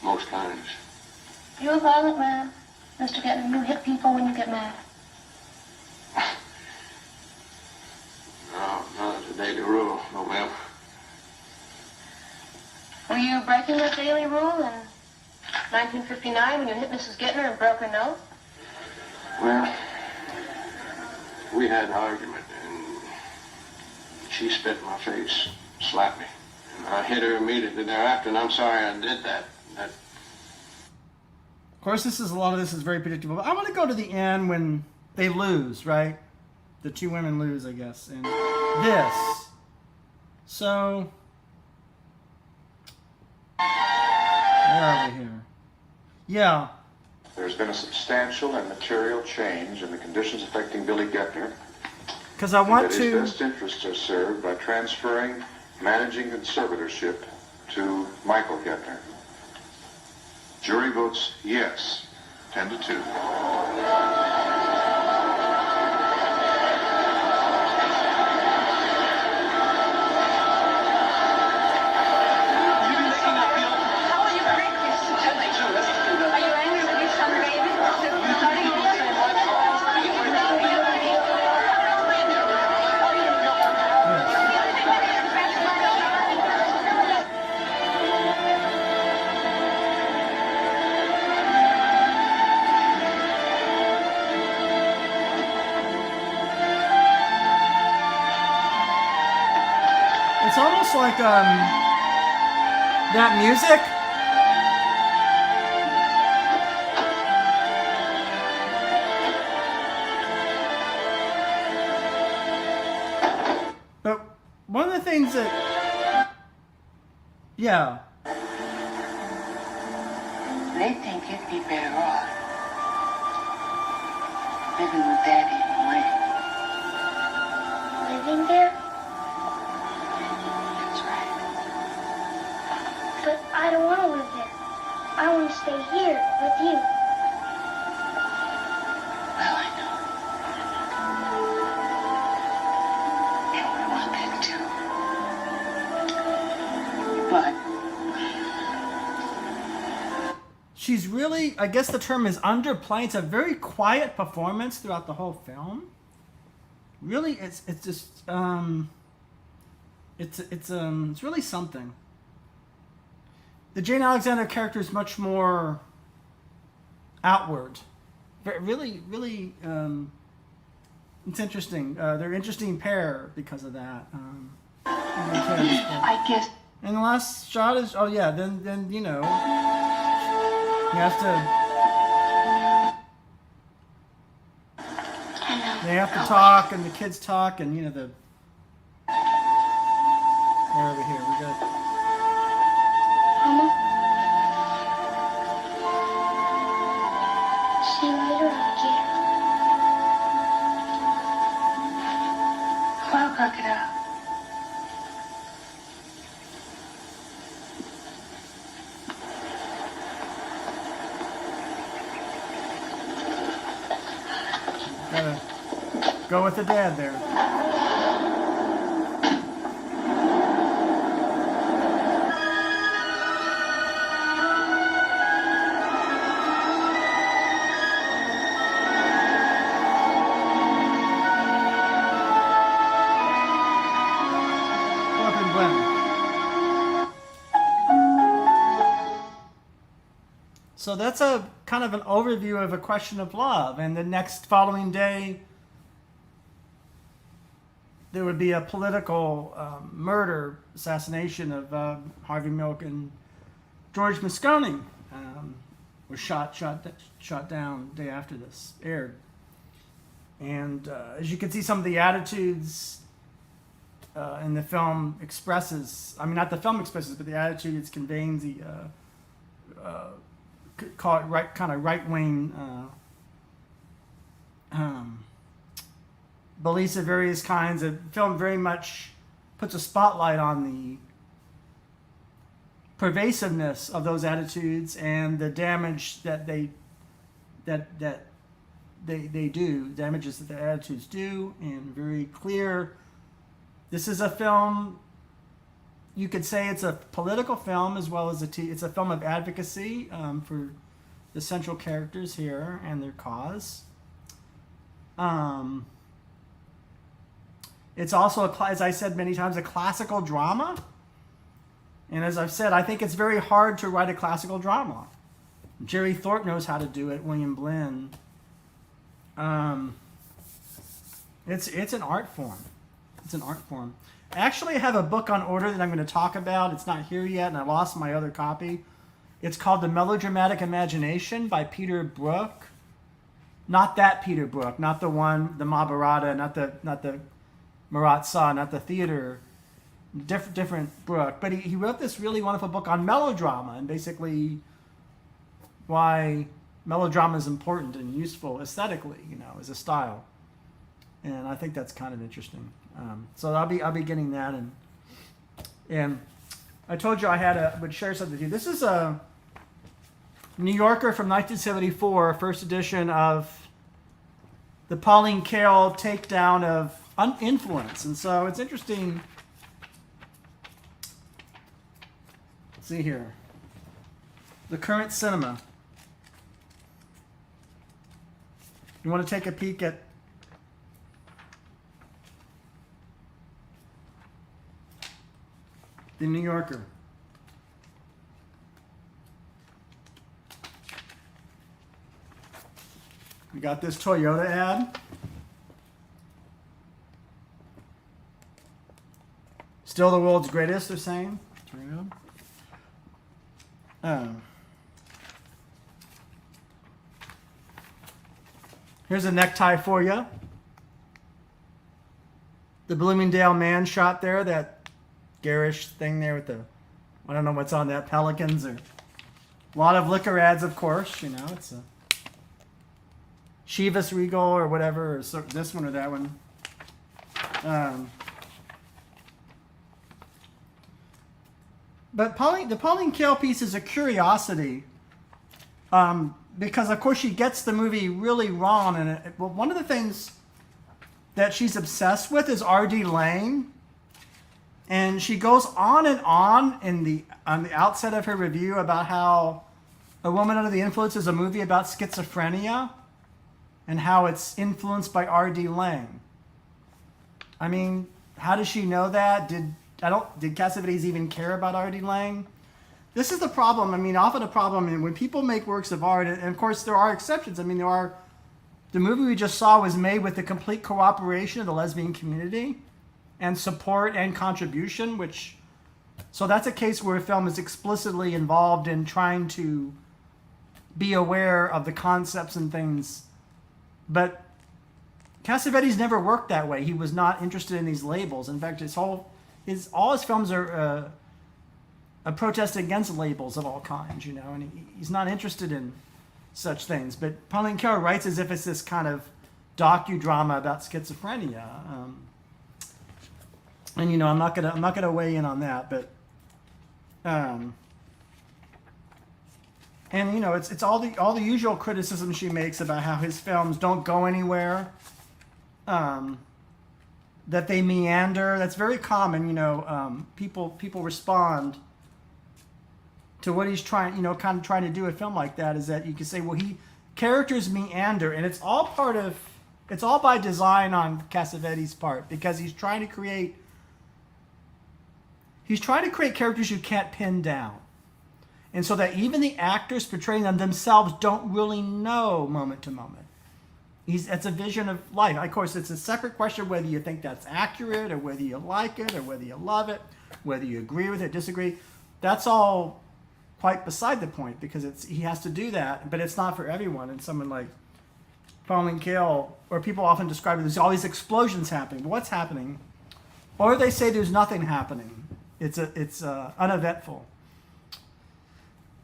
most times. You're a violent man, Mr. Gettner. You hit people when you get mad. No, not as a daily rule, no ma'am. Were you breaking that daily rule in 1959 when you hit Mrs. Gettner and broke her nose? Well, we had an argument, and she spit in my face, slapped me. And I hit her immediately thereafter, and I'm sorry I did that. Of course, a lot of this is very predictable. But I want to go to the end when they lose, right? The two women lose, I guess. And this. So, where are we here? Yeah. There's been a substantial and material change in the conditions affecting Billy Gettner. Because I want to... His best interests are served by transferring managing conservatorship to Michael Gettner. Jury votes yes, 10-2. It's almost like that music. But one of the things that, yeah. They think you'd be better off Living with Daddy in a way. Living there? That's right. But I don't want to live there. I want to stay here with you. Well, I know. And we want that too. But she's really, I guess the term is underplaying. It's a very quiet performance throughout the whole film. Really, it's just it's really something. The Jane Alexander character is much more outward. Really, it's interesting. They're an interesting pair because of that. I guess. And the last shot is, oh yeah, then you know, you have to. They have to talk, and the kids talk, and you know the. They're over here. We got. Mama? See you later, alligator. Well, crocodile. Gotta go with the dad there. Thorpe and Blinn. So that's a kind of an overview of A Question of Love, and the next following day there would be a political murder, assassination of Harvey Milk and George Moscone. Was shot down the day after this aired. And as you can see, some of the attitudes in the film expresses, I mean, not the film expresses, but the attitude it's conveying, the call it right-wing beliefs of various kinds. The film very much puts a spotlight on the pervasiveness of those attitudes and the damage that they do, damages that the attitudes do, and very clear. This is a film, you could say it's a political film as well as it's a film of advocacy for the central characters here and their cause. It's also, as I said many times, a classical drama. And as I've said, I think it's very hard to write a classical drama. JerryThorpe knows how to do it, WilliamBlinn. It's an art form. It's an art form. Actually, I have a book on order that I'm going to talk about. It's not here yet, and I lost my other copy. It's called The Melodramatic Imagination by Peter Brook. Not that Peter Brook, not the one, the Mahabharata, not the Marat Shah, not the theater. Different Brook. But he wrote this really wonderful book on melodrama and basically why melodrama is important and useful aesthetically, you know, as a style. And I think that's kind of interesting. So I'll be getting that, and I told you would share something with you. This is a New Yorker from 1974, first edition of the Pauline Kael takedown of influence, and so it's interesting. Let's see here, the current cinema. You want to take a peek at the New Yorker. We got this Toyota ad. Still the world's greatest, they're saying. Here's a necktie for you. The Bloomingdale man shot there, that garish thing there with the, I don't know what's on that, pelicans, or a lot of liquor ads, of course, you know, it's a Chivas Regal or whatever, or this one or that one. But the Pauline Kael piece is a curiosity, because of course she gets the movie really wrong, and one of the things that she's obsessed with is R.D. Laing, and she goes on and on on the outset of her review about how A Woman Under the Influence is a movie about schizophrenia, and how it's influenced by R.D. Laing. I mean, how does she know that? Did Cassavetes even care about R.D. Laing? This is the problem. I mean, often a problem, and when people make works of art, and of course there are exceptions. I mean, the movie we just saw was made with the complete cooperation of the lesbian community and support and contribution, so that's a case where a film is explicitly involved in trying to be aware of the concepts and things. But Cassavetes never worked that way. He was not interested in these labels. In fact, all his films are a protest against labels of all kinds, and he's not interested in such things. But Pauline Kael writes as if it's this kind of docudrama about schizophrenia, and I'm not gonna weigh in on that, but and it's all the usual criticisms she makes about how his films don't go anywhere, that they meander. That's very common. People respond to what he's trying to do a film like that, is that you can say, well, characters meander, and it's all by design on Cassavetes' part, because he's trying to create characters you can't pin down. And so that even the actors portraying them themselves don't really know moment to moment. It's a vision of life. Of course, it's a separate question whether you think that's accurate, or whether you like it, or whether you love it, whether you agree with it, disagree. That's all quite beside the point, because he has to do that, but it's not for everyone. And someone like Pauline Kael, or people often describe it, there's all these explosions happening. But what's happening? Or they say there's nothing happening. It's uneventful.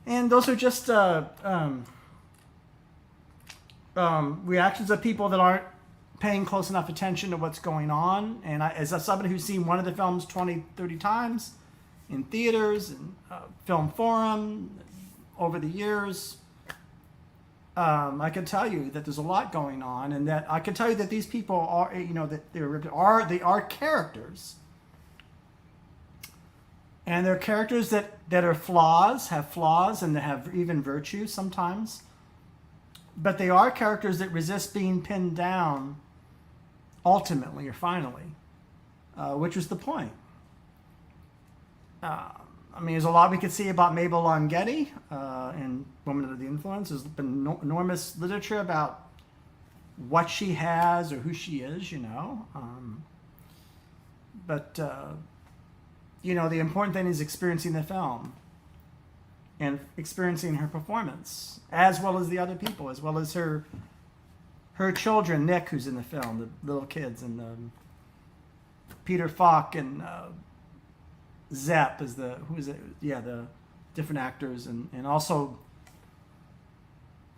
And those are just reactions of people that aren't paying close enough attention to what's going on. And as somebody who's seen one of the films 20, 30 times in theaters and film forum over the years, I can tell you that there's a lot going on, and that I can tell you that these people are, that they are characters. And they're characters that have flaws, and that have even virtues sometimes. But they are characters that resist being pinned down ultimately or finally, which was the point. There's a lot we could see about Mabel Longetti in Woman Under the Influence. There's been enormous literature about what she has or who she is, But the important thing is experiencing the film and experiencing her performance, as well as the other people, as well as her children, Nick, who's in the film, the little kids, and Peter Falk and Zepp is the different actors, and also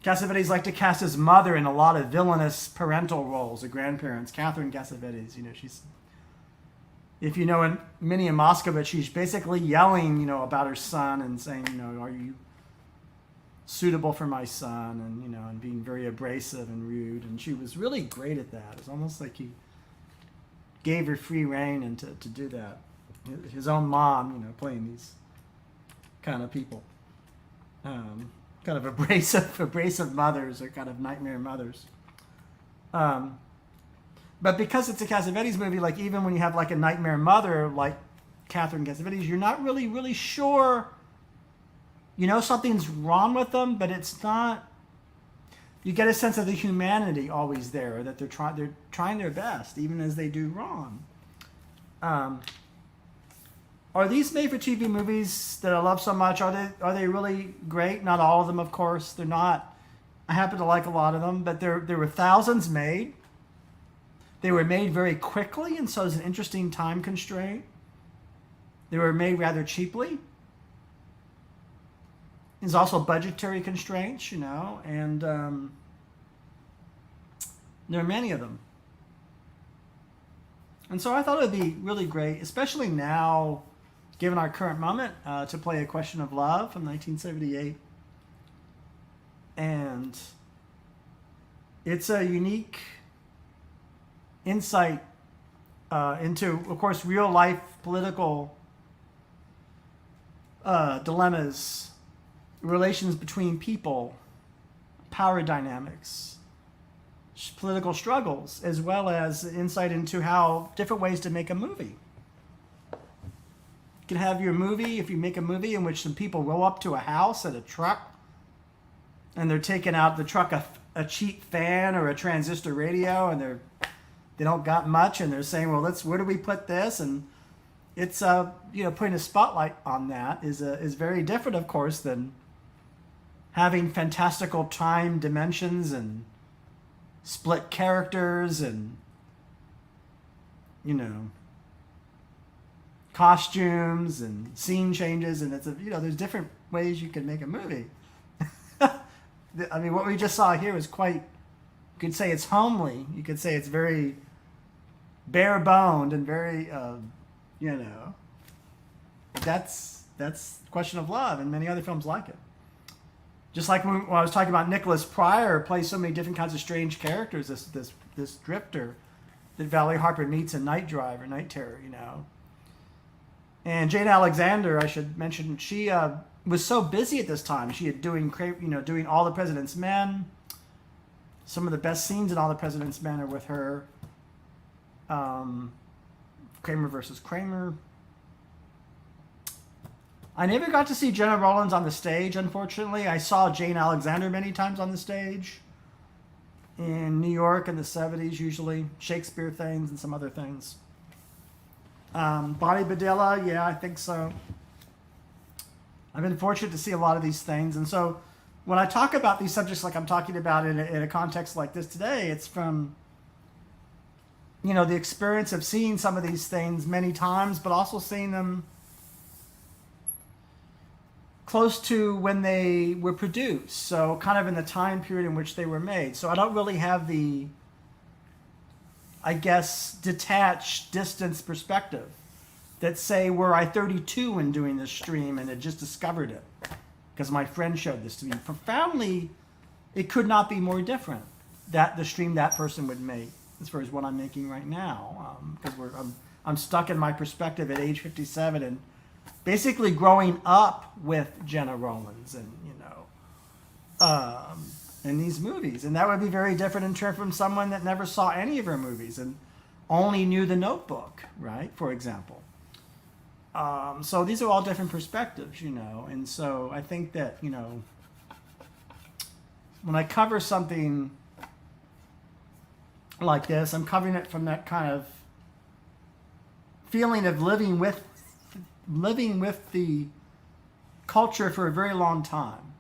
Cassavetes liked to cast his mother in a lot of villainous parental roles, the grandparents. Catherine Cassavetes, she's, if you know in Minnie and Moscovitch, she's basically yelling, about her son and saying, are you suitable for my son, and being very abrasive and rude. And she was really great at that. It's almost like he gave her free rein and to do that. His own mom, playing these kind of people, kind of abrasive mothers, or kind of nightmare mothers. But because it's a Cassavetes movie, like even when you have like a nightmare mother like Catherine Cassavetes, you're not really sure. Something's wrong with them, but it's not. You get a sense of the humanity always there, that they're trying their best, even as they do wrong. Are these made-for-TV movies that I love so much? Are they really great? Not all of them, of course. They're not. I happen to like a lot of them, but there were thousands made. They were made very quickly, and so there's an interesting time constraint. They were made rather cheaply. There's also budgetary constraints, and There are many of them. And so I thought it would be really great, especially now, given our current moment, to play A Question of Love from 1978. And it's a unique insight into, of course, real life political dilemmas, relations between people, power dynamics, political struggles, as well as insight into how different ways to make a movie. You can have your movie, if you make a movie in which some people roll up to a house at a truck and they're taking out the truck a cheap fan or a transistor radio, and they don't got much, and they're saying, well, where do we put this? And it's putting a spotlight on that is very different, of course, than having fantastical time dimensions and split characters and costumes and scene changes, and it's there's different ways you can make a movie. I mean, what we just saw here is quite, you could say it's homely. You could say it's very bare-boned and very, that's Question of Love and many other films like it. Just like when I was talking about Nicholas Pryor plays so many different kinds of strange characters, this drifter that Valerie Harper meets in Night Drive or Night Terror, And Jane Alexander, I should mention, she was so busy at this time. She had doing All the President's Men. Some of the best scenes in All the President's Men are with her. Kramer versus Kramer. I never got to see Gena Rowlands on the stage, unfortunately. I saw Jane Alexander many times on the stage. In New York in the 70s, usually. Shakespeare things and some other things. Bonnie Bedila, yeah, I think so. I've been fortunate to see a lot of these things. And so when I talk about these subjects like I'm talking about in a context like this today, it's from, the experience of seeing some of these things many times, but also seeing them close to when they were produced. So kind of in the time period in which they were made. So I don't really have the, I guess, detached, distance perspective that say, were I 32 when doing this stream and had just discovered it because my friend showed this to me. Profoundly, it could not be more different that the stream that person would make as far as what I'm making right now, because I'm stuck in my perspective at age 57 and basically growing up with Gena Rowlands and in these movies, and that would be very different in turn from someone that never saw any of her movies and only knew The Notebook, right? For example. So these are all different perspectives, and so I think that when I cover something like this, I'm covering it from that kind of feeling of living with the culture for a very long time.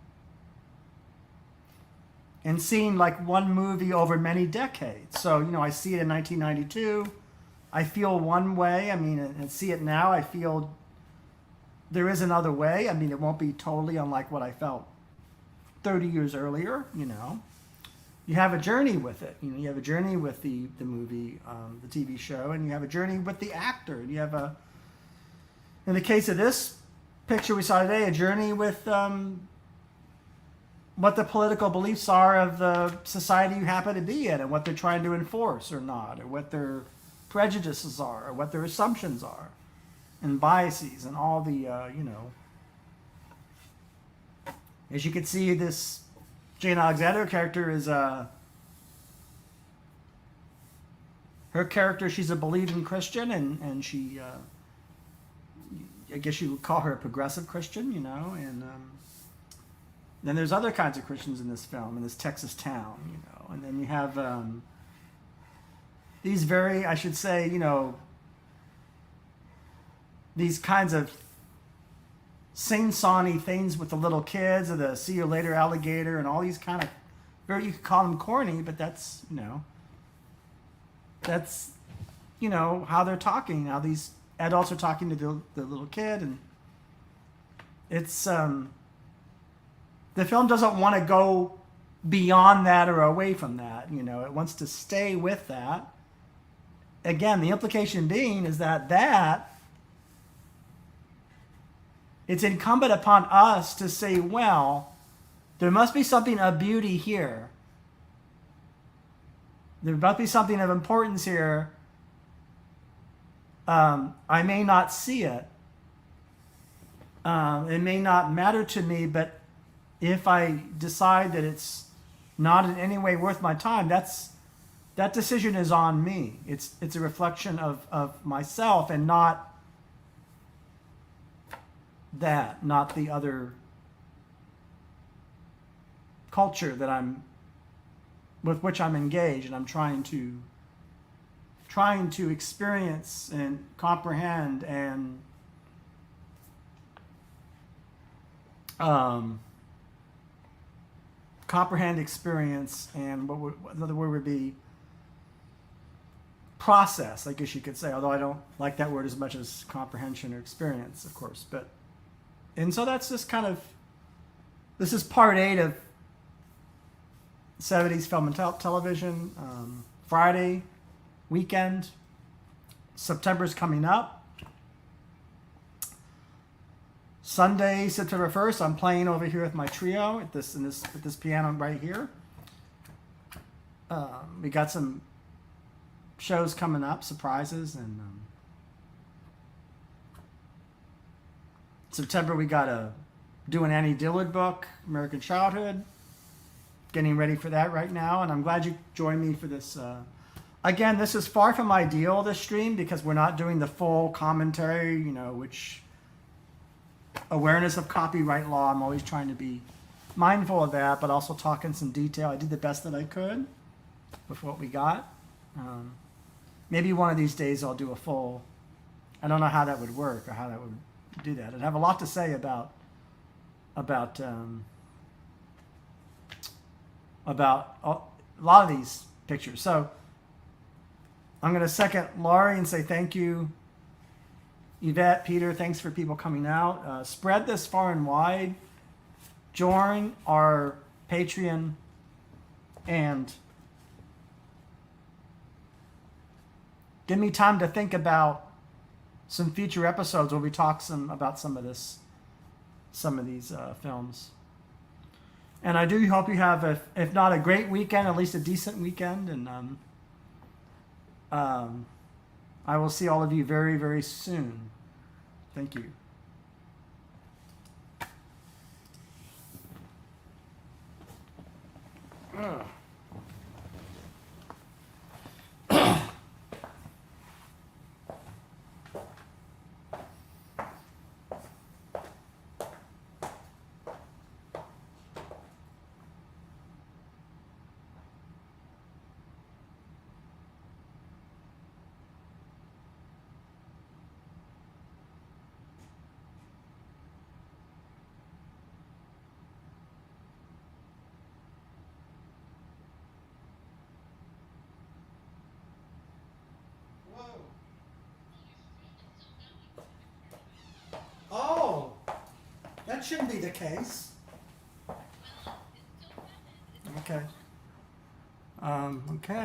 And seeing like one movie over many decades. So, I see it in 1992. I feel one way. I mean, and see it now. I feel there is another way. I mean, it won't be totally unlike what I felt 30 years earlier, You have a journey with it. You have a journey with the movie, the TV show, and you have a journey with the actor. And you have in the case of this picture we saw today, a journey with what the political beliefs are of the society you happen to be in and what they're trying to enforce or not, or what their prejudices are, or what their assumptions are, and biases, and all the, As you can see, this Jane Alexander character is, her character, she's a believing Christian, and she, I guess you would call her a progressive Christian, and then there's other kinds of Christians in this film, in this Texas town, and then you have these very, I should say, these kinds of sing-songy things with the little kids, or the see you later alligator, and all these kind of, you could call them corny, but that's, how they're talking, how these adults are talking to the little kid, and it's, the film doesn't want to go beyond that or away from that. You know, it wants to stay with that. Again, the implication being is that it's incumbent upon us to say, well, there must be something of beauty here. There must be something of importance here. I may not see it. It may not matter to me, but if I decide that it's not in any way worth my time, that decision is on me. It's a reflection of myself and not the other culture with which I'm engaged, and I'm trying to experience and comprehend and experience, and another word would be process, I guess you could say, although I don't like that word as much as comprehension or experience, of course. And so that's just kind of, this is part 8 of 70s film and television. Friday weekend, September's coming up. Sunday, September 1st, I'm playing over here with my trio at this piano right here. We got some shows coming up, surprises, and September we got do an Annie Dillard book, American Childhood. Getting ready for that right now, and I'm glad you joined me for this. Again, this is far from ideal, this stream, because we're not doing the full commentary, you know, which awareness of copyright law, I'm always trying to be mindful of that, but also talk in some detail. I did the best that I could with what we got. Maybe one of these days I'll do a full, I don't know how that would work or how that would do that. I'd have a lot to say about a lot of these pictures. So I'm going to second Laurie and say thank you, Yvette, Peter, thanks for people coming out. Spread this far and wide. Join our Patreon and give me time to think about some future episodes where we talk about some of these films. And I do hope you have, if not a great weekend, at least a decent weekend. And I will see all of you very, very soon. Thank you. Oh, that shouldn't be the case. Okay. Okay.